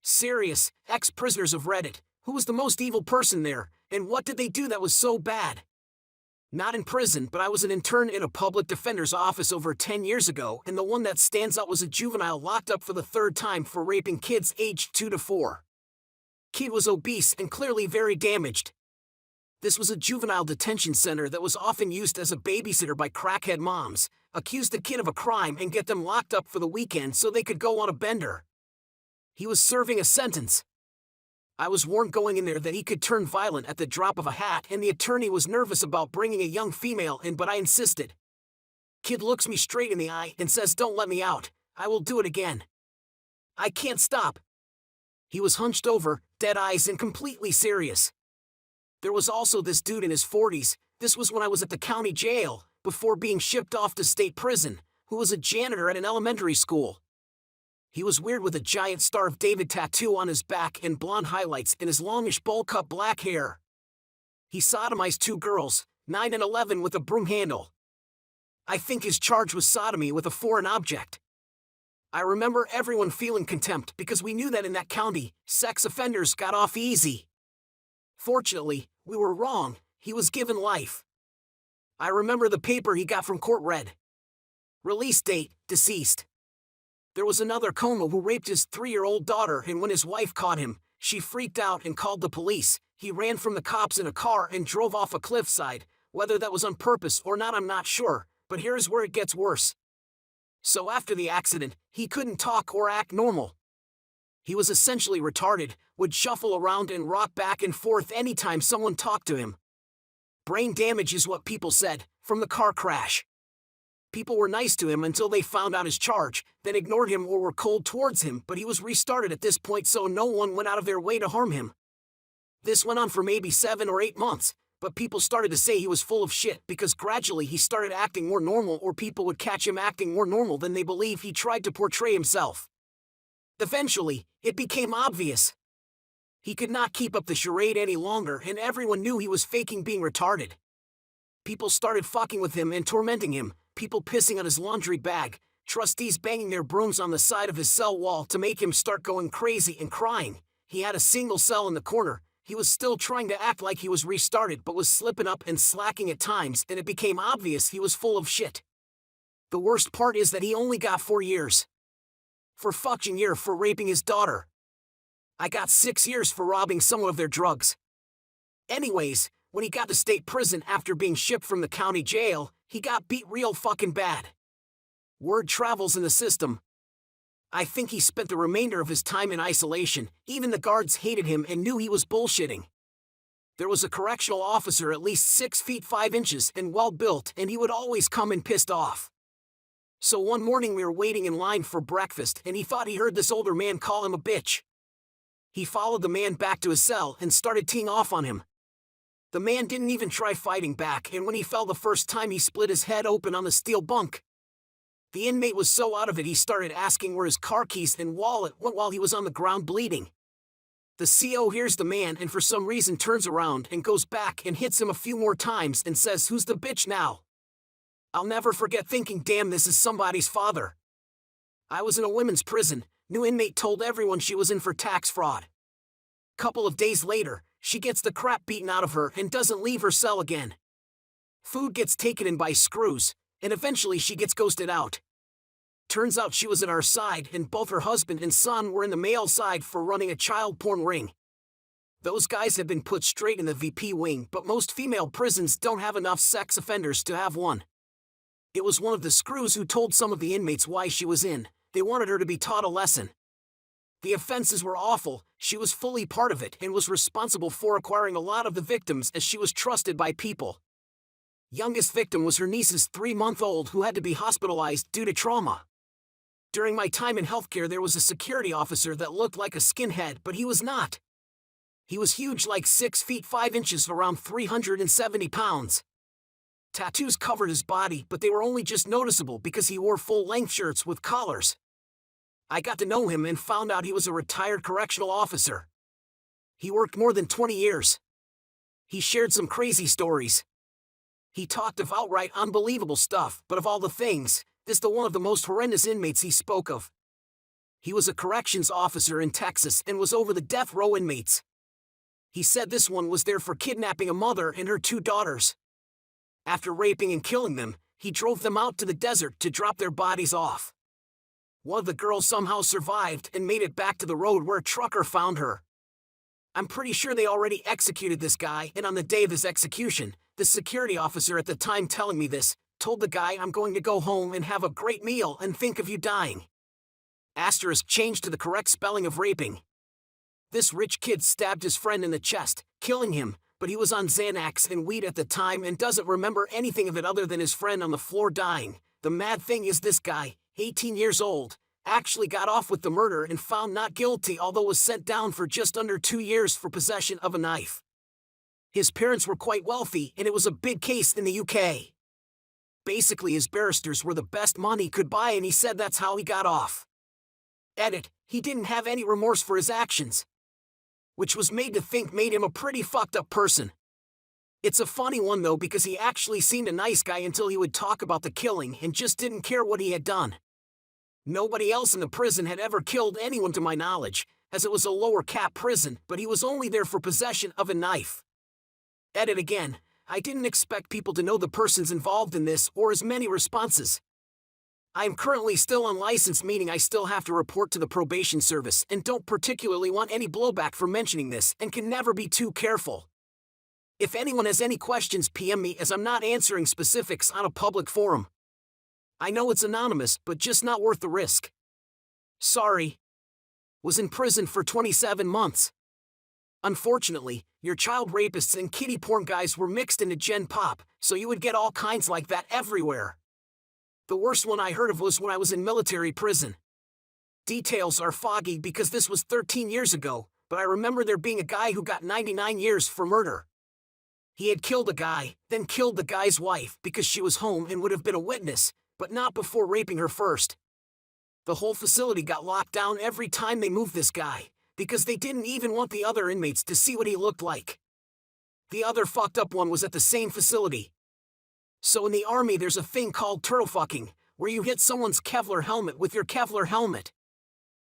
Serious, ex-prisoners of Reddit. Who was the most evil person there, and what did they do that was so bad? Not in prison, but I was an intern in a public defender's office over 10 years ago, and the one that stands out was a juvenile locked up for the third time for raping kids aged 2 to 4. Kid was obese and clearly very damaged. This was a juvenile detention center that was often used as a babysitter by crackhead moms, accused the kid of a crime and get them locked up for the weekend so they could go on a bender. He was serving a sentence. I was warned going in there that he could turn violent at the drop of a hat, and the attorney was nervous about bringing a young female in, but I insisted. Kid looks me straight in the eye and says, "Don't let me out. I will do it again. I can't stop." He was hunched over, dead eyes, and completely serious. There was also this dude in his 40s, this was when I was at the county jail, before being shipped off to state prison, who was a janitor at an elementary school. He was weird with a giant Star of David tattoo on his back and blonde highlights in his longish bowl-cut black hair. He sodomized 2 girls, 9 and 11, with a broom handle. I think his charge was sodomy with a foreign object. I remember everyone feeling contempt because we knew that in that county, sex offenders got off easy. Fortunately, we were wrong. He was given life. I remember the paper he got from court read. Release date, deceased. There was another Como who raped his 3-year-old daughter, and when his wife caught him, she freaked out and called the police. He ran from the cops in a car and drove off a cliffside. Whether that was on purpose or not, I'm not sure, but here's where it gets worse. So after the accident, he couldn't talk or act normal. He was essentially retarded, would shuffle around and rock back and forth anytime someone talked to him. Brain damage is what people said, from the car crash. People were nice to him until they found out his charge, then ignored him or were cold towards him, but he was restarted at this point, so no one went out of their way to harm him. This went on for maybe 7 or 8 months, but people started to say he was full of shit because gradually he started acting more normal, or people would catch him acting more normal than they believe he tried to portray himself. Eventually, it became obvious. He could not keep up the charade any longer, and everyone knew he was faking being retarded. People started fucking with him and tormenting him, people pissing on his laundry bag, trustees banging their brooms on the side of his cell wall to make him start going crazy and crying. He had a single cell in the corner. He was still trying to act like he was restarted but was slipping up and slacking at times, and it became obvious he was full of shit. The worst part is that he only got 4 years. For fucking year for raping his daughter. I got 6 years for robbing someone of their drugs. Anyways, when he got to state prison after being shipped from the county jail, he got beat real fucking bad. Word travels in the system. I think he spent the remainder of his time in isolation. Even the guards hated him and knew he was bullshitting. There was a correctional officer at least 6 feet 5 inches and well built, and he would always come in pissed off. So one morning we were waiting in line for breakfast, and he thought he heard this older man call him a bitch. He followed the man back to his cell and started teeing off on him. The man didn't even try fighting back, and when he fell the first time he split his head open on the steel bunk. The inmate was so out of it he started asking where his car keys and wallet went while he was on the ground bleeding. The CO hears the man and for some reason turns around and goes back and hits him a few more times and says, "Who's the bitch now?" I'll never forget thinking, damn, this is somebody's father. I was in a women's prison. New inmate told everyone she was in for tax fraud. Couple of days later, she gets the crap beaten out of her and doesn't leave her cell again. Food gets taken in by screws, and eventually she gets ghosted out. Turns out she was at our side, and both her husband and son were in the male side for running a child porn ring. Those guys have been put straight in the VP wing, but most female prisons don't have enough sex offenders to have one. It was one of the screws who told some of the inmates why she was in. They wanted her to be taught a lesson. The offenses were awful. She was fully part of it and was responsible for acquiring a lot of the victims as she was trusted by people. Youngest victim was her niece's 3-month-old who had to be hospitalized due to trauma. During my time in healthcare, there was a security officer that looked like a skinhead, but he was not. He was huge, like 6 feet 5 inches, around 370 pounds. Tattoos covered his body, but they were only just noticeable because he wore full-length shirts with collars. I got to know him and found out he was a retired correctional officer. He worked more than 20 years. He shared some crazy stories. He talked of outright unbelievable stuff, but of all the things, this the one of the most horrendous inmates he spoke of. He was a corrections officer in Texas and was over the death row inmates. He said this one was there for kidnapping a mother and her 2 daughters. After raping and killing them, he drove them out to the desert to drop their bodies off. One of the girls somehow survived and made it back to the road where a trucker found her. I'm pretty sure they already executed this guy, and on the day of his execution, the security officer at the time telling me this told the guy, "I'm going to go home and have a great meal and think of you dying." Asterisk changed to the correct spelling of raping. This rich kid stabbed his friend in the chest, killing him, but he was on Xanax and weed at the time and doesn't remember anything of it other than his friend on the floor dying. The mad thing is this guy, 18 years old, actually got off with the murder and found not guilty, although was sent down for just under 2 years for possession of a knife. His parents were quite wealthy and it was a big case in the UK. Basically his barristers were the best money could buy and he said that's how he got off. Edit, he didn't have any remorse for his actions, which was made to think made him a pretty fucked up person. It's a funny one though because he actually seemed a nice guy until he would talk about the killing and just didn't care what he had done. Nobody else in the prison had ever killed anyone to my knowledge, as it was a lower cap prison, but he was only there for possession of a knife. Edit again, I didn't expect people to know the persons involved in this or as many responses. I am currently still unlicensed, meaning I still have to report to the probation service and don't particularly want any blowback for mentioning this and can never be too careful. If anyone has any questions, PM me as I'm not answering specifics on a public forum. I know it's anonymous, but just not worth the risk. Sorry. Was in prison for 27 months. Unfortunately, your child rapists and kiddie porn guys were mixed into Gen Pop, so you would get all kinds like that everywhere. The worst one I heard of was when I was in military prison. Details are foggy because this was 13 years ago, but I remember there being a guy who got 99 years for murder. He had killed a guy, then killed the guy's wife because she was home and would have been a witness, but not before raping her first. The whole facility got locked down every time they moved this guy, because they didn't even want the other inmates to see what he looked like. The other fucked up one was at the same facility. So in the army there's a thing called turtle fucking, where you hit someone's Kevlar helmet with your Kevlar helmet.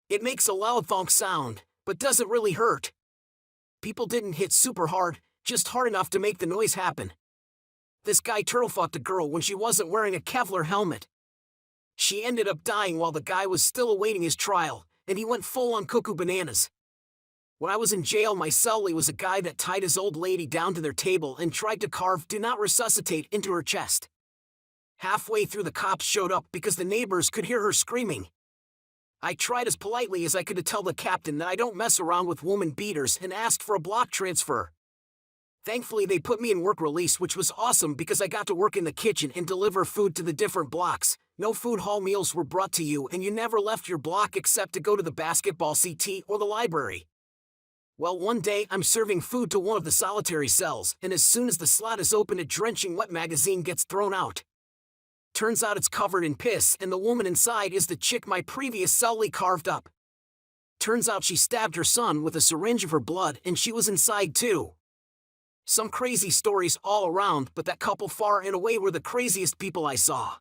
It makes a loud thonk sound, but doesn't really hurt. People didn't hit super hard, just hard enough to make the noise happen. This guy turtle fucked a girl when she wasn't wearing a Kevlar helmet. She ended up dying while the guy was still awaiting his trial, and he went full on cuckoo bananas. When I was in jail, my cellie was a guy that tied his old lady down to their table and tried to carve "Do not resuscitate" into her chest. Halfway through, the cops showed up because the neighbors could hear her screaming. I tried as politely as I could to tell the captain that I don't mess around with woman beaters and asked for a block transfer. Thankfully, they put me in work release, which was awesome because I got to work in the kitchen and deliver food to the different blocks. No food hall meals were brought to you and you never left your block except to go to the basketball CT or the library. Well, one day I'm serving food to one of the solitary cells, and as soon as the slot is open, a drenching wet magazine gets thrown out. Turns out it's covered in piss, and the woman inside is the chick my previous cellie carved up. Turns out she stabbed her son with a syringe of her blood, and she was inside too. Some crazy stories all around, but that couple far and away were the craziest people I saw.